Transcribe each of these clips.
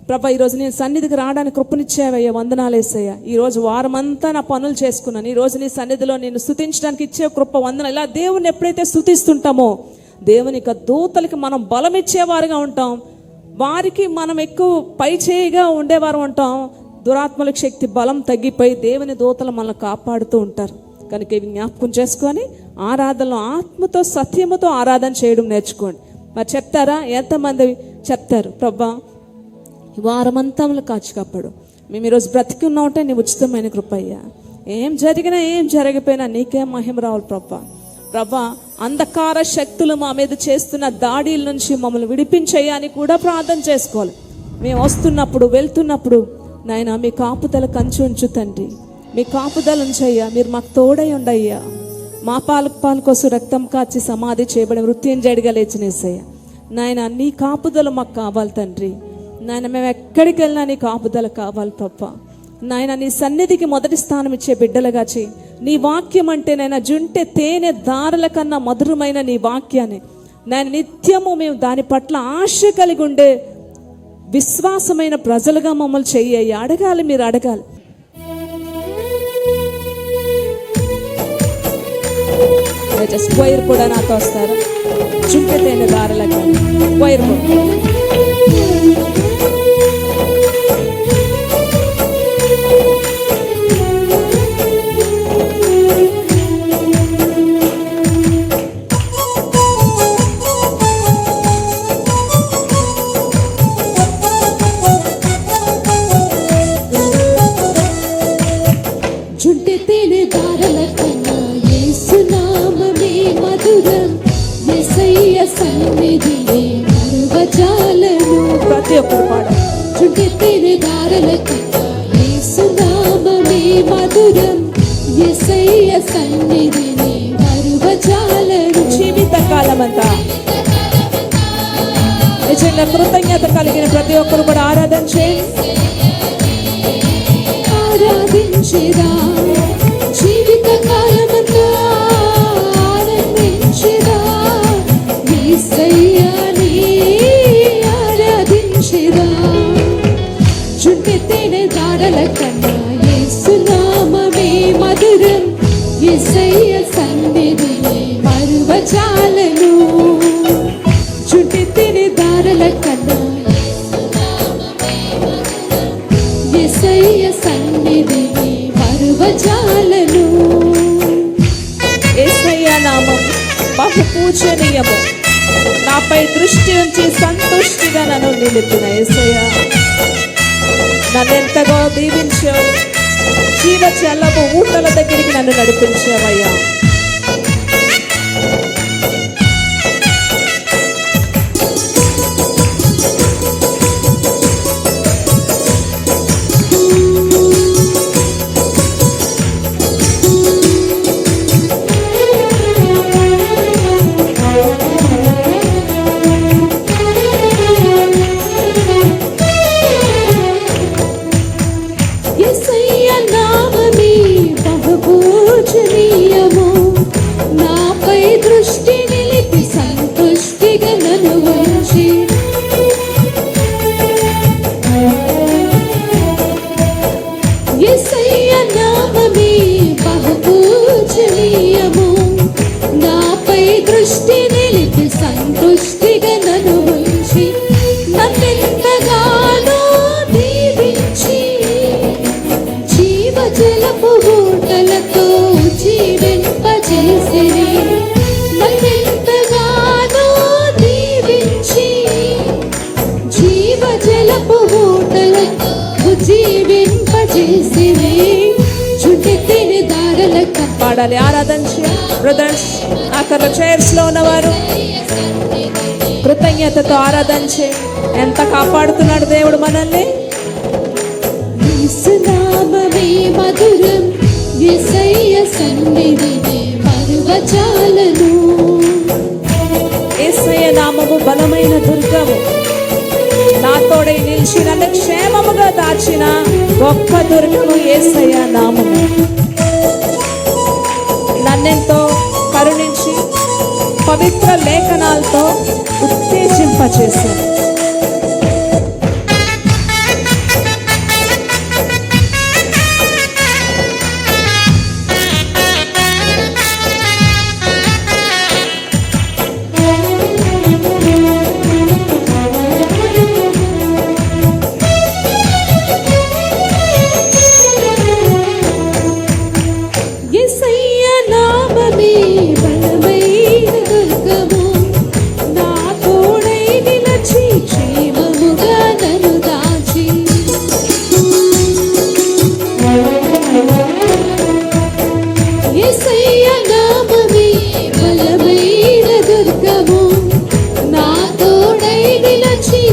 ప్రభా ఈరోజు నేను సన్నిధికి రావడానికి కృపనిచ్చావయ్యా, వందనాలు యేసయ్యా. ఈరోజు వారమంతా నా పనులు చేసుకున్నాను, ఈరోజు నీ సన్నిధిలో నేను స్తుతించడానికి ఇచ్చే కృప, వందన. ఇలా దేవుని ఎప్పుడైతే స్తుతిస్తుంటామో దేవుని యొక్క దూతలకి మనం బలం ఇచ్చేవారుగా ఉంటాం, వారికి మనం ఎక్కువ పై చేయిగా ఉండేవారు ఉంటాం. దురాత్మలకు శక్తి బలం తగ్గిపోయి దేవుని దూతలు మనల్ని కాపాడుతూ ఉంటారు. కనుక ఇవి జ్ఞాపకం చేసుకొని ఆరాధనలో ఆత్మతో సత్యముతో ఆరాధన చేయడం నేర్చుకోండి. మరి చెప్తారా? ఎంతమంది చెప్తారు? ప్రభా వారమంతా కాచి కాపాడు, మేము ఈరోజు బ్రతికి ఉన్నామంటే నీ ఉచితమైన కృపయ్యా, ఏం జరిగినా ఏం జరగపోయినా నీకే మహిమ రావాలి ప్రభా. ప్రభా అంధకార శక్తులు మా మీద చేస్తున్న దాడిల నుంచి మమ్మల్ని విడిపించయ్యా అని కూడా ప్రార్థన చేసుకోవాలి. మేము వస్తున్నప్పుడు వెళ్తున్నప్పుడు నాయన మీ కాపుదల కంచి ఉంచు తండ్రి, మీ కాపుదల ఉంచయ్యా, మీరు మాకు తోడై ఉండయ్యా. మా పాల కోసం రక్తం కాచి సమాధి చేయబడి మృత్యుంజయుడిగా లేచినేసయ్యా నాయన, నీ కాపుదల మాకు కావాలి తండ్రి. నాయన మేము ఎక్కడికి వెళ్ళినా నీ కాపుదల కావాలి ప్రభా. నాయన నీ సన్నిధికి మొదటి స్థానం ఇచ్చే బిడ్డలుగా చేయి. నీ వాక్యం అంటే నాయన జుంటె తేనె దారుల కన్నా మధురమైన నీ వాక్యాన్ని నాయన నిత్యము మేము దాని పట్ల ఆశ కలిగి ఉండే విశ్వాసమైన ప్రజలుగా మమ్మల్ని చెయ్యి. అడగాలి, మీరు అడగాలి. స్క్వైర్ కూడా నాతో వస్తారు. జుంటె తేనె దారులకు స్క్వైర్ ప్రతి ఒక్కరు పాడాలి. చుంటె తేనె దారులకు యేసు నామమే మధురం, యేసయ్య సన్నిధిని మరువజాలను. జీవితకాలమంతా నిజంగా కృతజ్ఞత కలిగిన ప్రతి ఒక్కరు కూడా ఆరాధన చేయండి. ఆరాధించిరా జీవితకాలమంతా ఆనందించిరా యేసయ్యని ఆరాధించిరా. చుంటె తేనె దారుల కన్నా యేసు నామమే మధురం, యేసయ్య సన్నిధిని మరువజాలను. చుంటె తేనె దారుల కన్నా యేసయ్య సన్నిధిని మరువజాలను. యేసయ్య నామం బహు పూజనీయము, నాపై దృష్టి ఉంచి సంతుష్టిగా నన్ను నిలుపున యేసయ్య. నన్ను ఎంతగా దీవించావు, జీవ జలము ఊటల దగ్గరికి నన్ను నడిపించావయ్యా. పాడాలి, ఆరాధన బ్రదర్స్. అక్కడ చైర్స్ లో ఉన్నవారు కృతజ్ఞతతో ఆరాధన చేయి. ఎంత కాపాడుతున్నాడు దేవుడు మనల్ని. మధురం యేసయ్య సన్నిధిని మరువజాలను. యేసయ్య నామము బలమైన దుర్గము, నా తోడై నిలిచి నన్ను క్షేమముగా దాచిన గొప్ప దుర్గము యేసయ్య నామము. నన్నెంతో కరుణించి పవిత్ర లేఖనాలతో ఉత్తేజింపచేశాను.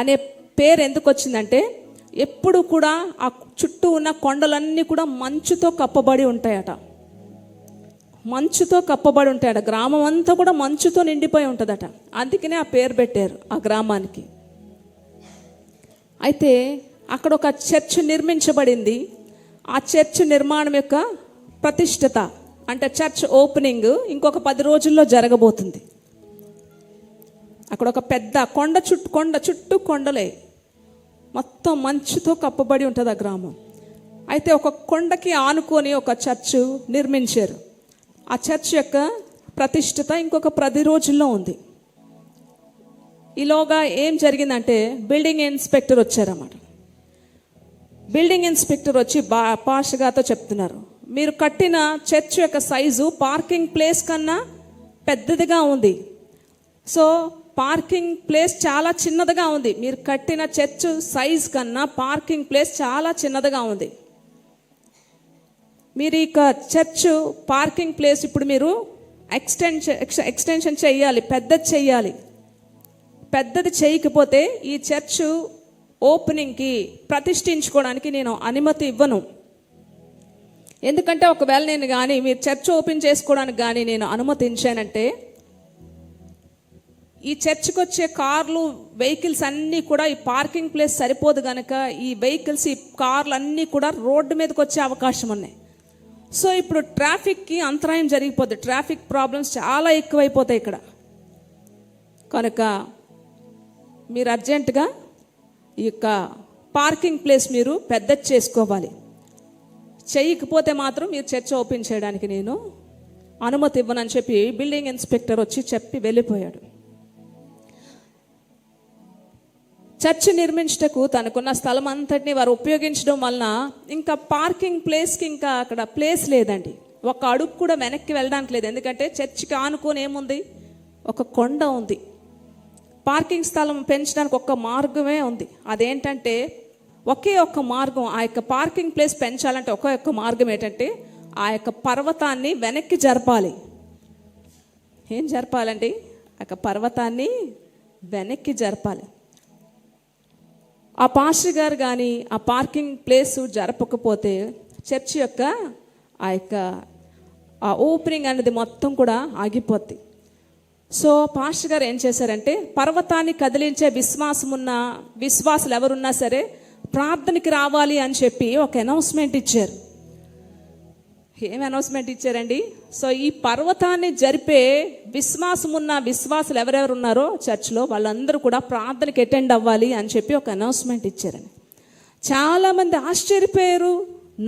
అనే పేరు ఎందుకు వచ్చిందంటే ఎప్పుడు కూడా ఆ చుట్టూ ఉన్న కొండలన్నీ కూడా మంచుతో కప్పబడి ఉంటాయట. మంచుతో కప్పబడి ఉంటాయట. గ్రామం అంతా కూడా మంచుతో నిండిపోయి ఉంటుందట. అందుకనే ఆ పేరు పెట్టారు ఆ గ్రామానికి. అయితే అక్కడ ఒక చర్చ్ నిర్మించబడింది. ఆ చర్చ్ నిర్మాణం యొక్క ప్రతిష్టత అంటే చర్చ్ ఓపెనింగ్ ఇంకొక 10 రోజుల్లో జరగబోతుంది. అక్కడ ఒక పెద్ద కొండ చుట్టూ కొండలే, మొత్తం మంచుతో కప్పబడి ఉంటుంది ఆ గ్రామం. అయితే ఒక కొండకి ఆనుకొని ఒక చర్చ్ నిర్మించారు. ఆ చర్చ్ యొక్క ప్రతిష్టత ఇంకొక 10 రోజుల్లో ఉంది. ఈలోగా ఏం జరిగిందంటే బిల్డింగ్ ఇన్స్పెక్టర్ వచ్చారన్నమాట. బిల్డింగ్ ఇన్స్పెక్టర్ వచ్చి పాషగాతో చెప్తున్నారు, మీరు కట్టిన చర్చ్ యొక్క సైజు పార్కింగ్ ప్లేస్ కన్నా పెద్దదిగా ఉంది. సో పార్కింగ్ ప్లేస్ చాలా చిన్నదిగా ఉంది. మీరు కట్టిన చర్చ్ సైజ్ కన్నా పార్కింగ్ ప్లేస్ చాలా చిన్నదిగా ఉంది. మీరు ఇక చర్చ్ పార్కింగ్ ప్లేస్ ఇప్పుడు మీరు ఎక్స్టెన్షన్ చేయాలి, పెద్దది చేయాలి. పెద్దది చేయకపోతే ఈ చర్చ్ ఓపెనింగ్కి ప్రతిష్ఠించుకోవడానికి నేను అనుమతి ఇవ్వను. ఎందుకంటే ఒకవేళ నేను కానీ మీరు చర్చ్ ఓపెన్ చేసుకోవడానికి కానీ నేను అనుమతించానంటే ఈ చర్చ్కి వచ్చే కార్లు వెహికల్స్ అన్నీ కూడా ఈ పార్కింగ్ ప్లేస్ సరిపోదు కనుక ఈ వెహికల్స్ ఈ కార్లు అన్నీ కూడా రోడ్డు మీదకి వచ్చే అవకాశం ఉన్నాయి. సో ఇప్పుడు ట్రాఫిక్కి అంతరాయం జరిగిపోతుంది. ట్రాఫిక్ ప్రాబ్లమ్స్ చాలా ఎక్కువైపోతాయి ఇక్కడ. కనుక మీరు అర్జెంటుగా ఈ యొక్క పార్కింగ్ ప్లేస్ మీరు పెద్దది చేసుకోవాలి. చేయకపోతే మాత్రం మీరు చర్చ్ ఓపెన్ చేయడానికి నేను అనుమతి ఇవ్వనని చెప్పి బిల్డింగ్ ఇన్స్పెక్టర్ వచ్చి చెప్పి వెళ్ళిపోయాడు. చర్చ్ నిర్మించుటకు తనకున్న స్థలం అంతటిని వారు ఉపయోగించడం వలన ఇంకా పార్కింగ్ ప్లేస్కి ఇంకా అక్కడ ప్లేస్ లేదండి. ఒక అడుగు కూడా వెనక్కి వెళ్ళడానికి లేదు. ఎందుకంటే చర్చ్కి ఆనుకొని ఏముంది, ఒక కొండ ఉంది. పార్కింగ్ స్థలం పెంచడానికి ఒక్క మార్గమే ఉంది. అదేంటంటే ఒకే ఒక్క మార్గం. ఆ యొక్క పార్కింగ్ ప్లేస్ పెంచాలంటే ఒక్క మార్గం ఏంటంటే ఆ యొక్క పర్వతాన్ని వెనక్కి జరపాలి. ఏం జరపాలండి? ఆ యొక్క పర్వతాన్ని వెనక్కి జరపాలి. ఆ పాస్టర్ గారు కానీ ఆ పార్కింగ్ ప్లేస్ జరపకపోతే చర్చ్ యొక్క ఆ ఓపెనింగ్ అనేది మొత్తం కూడా ఆగిపోద్ది. సో పాస్టర్ గారు ఏం చేశారంటే పర్వతాన్ని కదిలించే విశ్వాసులు ఎవరున్నా సరే ప్రార్థనకి రావాలి అని చెప్పి ఒక అనౌన్స్మెంట్ ఇచ్చారు. ఏం అనౌన్స్మెంట్ ఇచ్చారండి? సో ఈ పర్వతాన్ని జరిపే విశ్వాసులు ఎవరెవరు ఉన్నారో చర్చ్లో వాళ్ళందరూ కూడా ప్రార్థనకి అటెండ్ అవ్వాలి అని చెప్పి ఒక అనౌన్స్మెంట్ ఇచ్చారని చాలామంది ఆశ్చర్యపోయారు,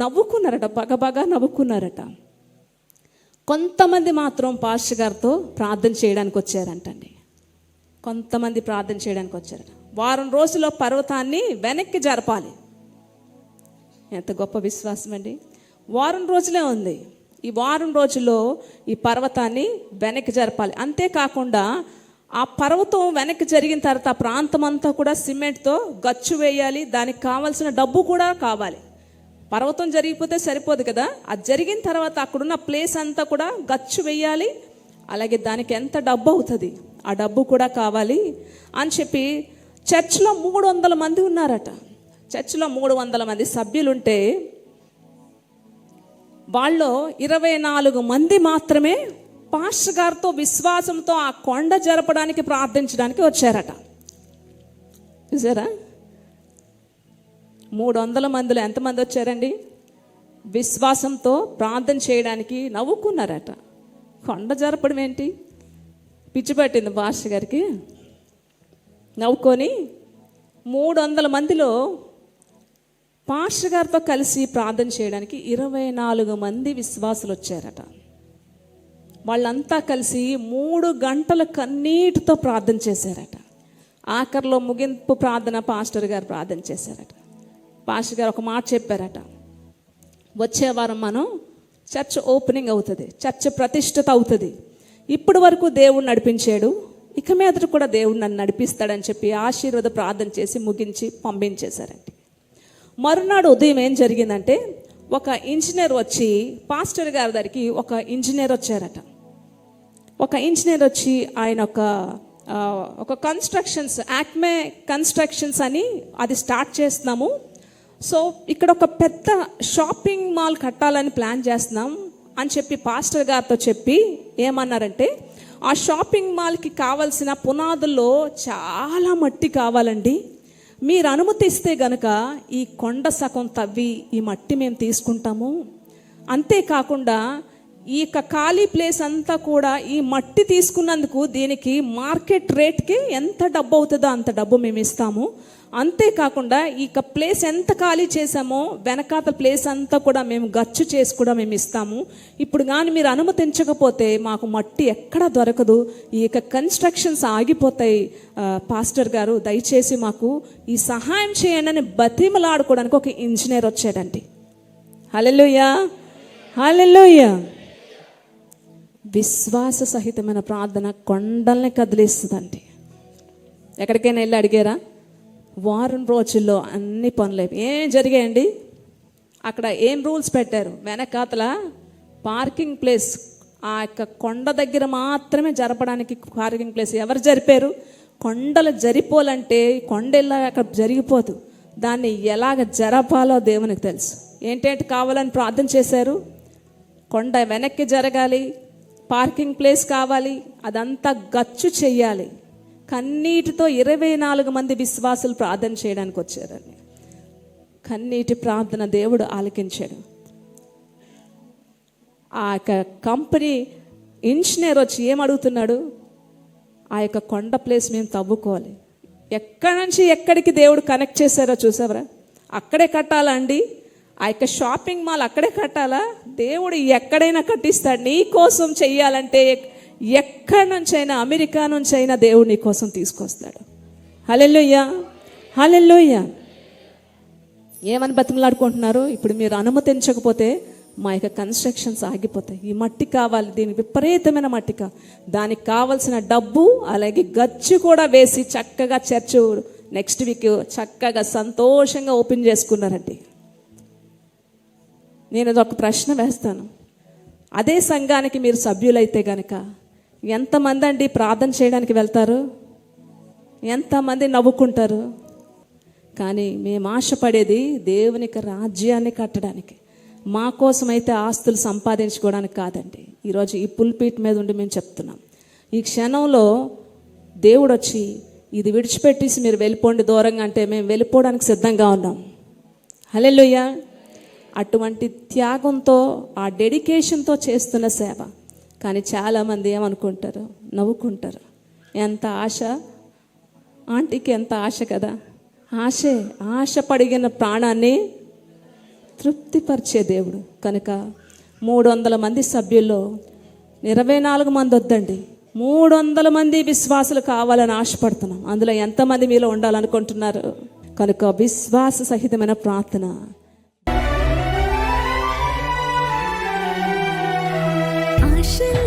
నవ్వుకున్నారట, బగబగా నవ్వుకున్నారట. కొంతమంది మాత్రం పాస్టర్ గారితో ప్రార్థన చేయడానికి వచ్చారంటండి. కొంతమంది ప్రార్థన చేయడానికి వచ్చారట. వారం రోజుల్లో పర్వతాన్ని వెనక్కి జరపాలి. ఎంత గొప్ప విశ్వాసం అండి! వారం రోజులే ఉంది. ఈ వారం రోజుల్లో ఈ పర్వతాన్ని వెనక్కి జరపాలి. అంతేకాకుండా ఆ పర్వతం వెనక్కి జరిగిన తర్వాత ఆ ప్రాంతం అంతా కూడా సిమెంట్తో గచ్చు వేయాలి. దానికి కావాల్సిన డబ్బు కూడా కావాలి. పర్వతం జరిగిపోతే సరిపోదు కదా, అది జరిగిన తర్వాత అక్కడున్న ప్లేస్ అంతా కూడా గచ్చు వేయాలి. అలాగే దానికి ఎంత డబ్బు అవుతుంది, ఆ డబ్బు కూడా కావాలి అని చెప్పి చర్చ్లో 300 మంది ఉన్నారట. చర్చ్లో 300 మంది సభ్యులుంటే వాళ్ళు 24 మంది మాత్రమే పాస్టర్ గారితో విశ్వాసంతో ఆ కొండ జరపడానికి ప్రార్థించడానికి వచ్చారట. చూసారా? 300 మందిలో ఎంతమంది వచ్చారండి? విశ్వాసంతో ప్రార్థన చేయడానికి నవ్వుకున్నారట. కొండ జరపడం ఏంటి? పిచ్చి పట్టింది పాస్టర్ గారికి. నవ్వుకొని 300 మందిలో పాస్టర్ గారితో కలిసి ప్రార్థన చేయడానికి 24 మంది విశ్వాసులు వచ్చారట. వాళ్ళంతా కలిసి 3 గంటల కన్నీటితో ప్రార్థన చేశారట. ఆఖరిలో ముగింపు ప్రార్థన పాస్టర్ గారు ప్రార్థన చేశారట. పాస్టర్ గారు ఒక మాట చెప్పారట, వచ్చే వారం మనం చర్చ్ ఓపెనింగ్ అవుతుంది, చర్చ్ ప్రతిష్ఠిత అవుతుంది. ఇప్పటి వరకు దేవుడు నడిపించాడు, ఇక మీదట కూడా దేవుడు నన్ను నడిపిస్తాడని చెప్పి ఆశీర్వాద ప్రార్థన చేసి ముగించి పంపించేశారండి. మరునాడు ఉదయం ఏం జరిగిందంటే ఒక ఇంజనీర్ వచ్చి పాస్టర్ గారి దగ్గరికి ఒక ఇంజనీర్ వచ్చారట. ఒక ఇంజనీర్ వచ్చి ఆయన ఒక ఒక కన్స్ట్రక్షన్స్ యాక్మే కన్స్ట్రక్షన్స్ అని అది స్టార్ట్ చేస్తున్నాము. సో ఇక్కడ ఒక పెద్ద షాపింగ్ మాల్ కట్టాలని ప్లాన్ చేస్తున్నాం అని చెప్పి పాస్టర్ గారితో చెప్పి ఏమన్నారంటే, ఆ షాపింగ్ మాల్కి కావాల్సిన పునాదుల్లో చాలా మట్టి కావాలండి, మీరు అనుమతిస్తే గనక ఈ కొండ సగం తవ్వి ఈ మట్టి మేము తీసుకుంటాము, అంతేకాకుండా ఈ ఖాళీ ప్లేస్ అంతా కూడా ఈ మట్టి తీసుకున్నందుకు దీనికి మార్కెట్ రేట్కి ఎంత డబ్బు అవుతుందో అంత డబ్బు మేము ఇస్తాము, అంతేకాకుండా ఈ ప్లేస్ ఎంత ఖాళీ చేసామో వెనకాత ప్లేస్ అంతా కూడా మేము గచ్చు చేసి కూడా మేము ఇస్తాము, ఇప్పుడు కానీ మీరు అనుమతించకపోతే మాకు మట్టి ఎక్కడ దొరకదు, ఈ కన్స్ట్రక్షన్స్ ఆగిపోతాయి, పాస్టర్ గారు దయచేసి మాకు ఈ సహాయం చేయండి అని బతిమలాడుకోవడానికి ఒక ఇంజనీర్ వచ్చాడండి. హల్లెలూయా, హల్లెలూయా. విశ్వాస సహితమైన ప్రార్థన కొండల్ని కదిలిస్తుందండి. ఎక్కడికైనా వెళ్ళి అడిగారా? వారం రోజుల్లో అన్ని పనులు ఏం జరిగాయండి. అక్కడ ఏం రూల్స్ పెట్టారు, వెనకాతల పార్కింగ్ ప్లేస్ ఆ యొక్క కొండ దగ్గర మాత్రమే జరపడానికి పార్కింగ్ ప్లేస్ ఎవరు జరిపారు? కొండలు జరిపోవాలంటే కొండ వెళ్ళా అక్కడ జరిగిపోదు, దాన్ని ఎలాగ జరపాలో దేవునికి తెలుసు. ఏంటంటే కావాలని ప్రార్థన చేశారు, కొండ వెనక్కి జరగాలి, పార్కింగ్ ప్లేస్ కావాలి, అదంతా గచ్చు చెయ్యాలి. కన్నీటితో 24 మంది విశ్వాసులు ప్రార్థన చేయడానికి వచ్చారని. కన్నీటి ప్రార్థన దేవుడు ఆలకించాడు. ఆ యొక్క కంపెనీ ఇంజనీర్ వచ్చి ఏమడుగుతున్నాడు? ఆ యొక్క కొండ ప్లేస్ మేము తవ్వుకోవాలి. ఎక్కడి నుంచి ఎక్కడికి దేవుడు కనెక్ట్ చేశారో చూసావరా? అక్కడే కట్టాలా అండి? ఆ యొక్క షాపింగ్ మాల్ అక్కడే కట్టాలా? దేవుడు ఎక్కడైనా కట్టిస్తాడు. నీ కోసం చెయ్యాలంటే ఎక్కడి నుంచైనా, అమెరికా నుంచైనా దేవుడు నీ కోసం తీసుకొస్తాడు. హల్లెలూయా, హల్లెలూయా. ఏమని బతిమలాడుకుంటున్నారు? ఇప్పుడు మీరు అనుమతించకపోతే మా యొక్క కన్స్ట్రక్షన్స్ ఆగిపోతాయి, ఈ మట్టి కావాలి, దీనికి విపరీతమైన మట్టిక, దానికి కావాల్సిన డబ్బు అలాగే గచ్చు కూడా వేసి చక్కగా చర్చ్ నెక్స్ట్ వీక్ చక్కగా సంతోషంగా ఓపెన్ చేసుకున్నారండి. నేను ఒక ప్రశ్న వేస్తాను, అదే సంఘానికి మీరు సభ్యులైతే గనక ఎంతమంది అండి ప్రార్థన చేయడానికి వెళ్తారు? ఎంతమంది నవ్వుకుంటారు? కానీ మేము ఆశపడేది దేవునికి రాజ్యాన్ని కట్టడానికి, మా కోసమైతే ఆస్తులు సంపాదించుకోవడానికి కాదండి. ఈరోజు ఈ పుల్పీట్ మీద ఉండి మేము చెప్తున్నాం, ఈ క్షణంలో దేవుడు వచ్చి ఇది విడిచిపెట్టేసి మీరు వెళ్ళిపోండి దూరంగా అంటే మేము వెళ్ళిపోవడానికి సిద్ధంగా ఉన్నాం. హల్లెలూయా. అటువంటి త్యాగంతో, ఆ డెడికేషన్తో చేస్తున్న సేవ. కానీ చాలామంది ఏమనుకుంటారు? నవ్వుకుంటారు. ఎంత ఆశ ఆంటీకి, ఎంత ఆశ కదా. ఆశ పడిగిన ప్రాణాన్ని తృప్తిపరిచే దేవుడు కనుక 300 మంది సభ్యుల్లో 24 మంది వద్దండి, 300 మంది విశ్వాసులు కావాలని ఆశపడుతున్నాం. అందులో ఎంతమంది మీలో ఉండాలనుకుంటున్నారు? కనుక విశ్వాస సహితమైన ప్రార్థన. ఆశల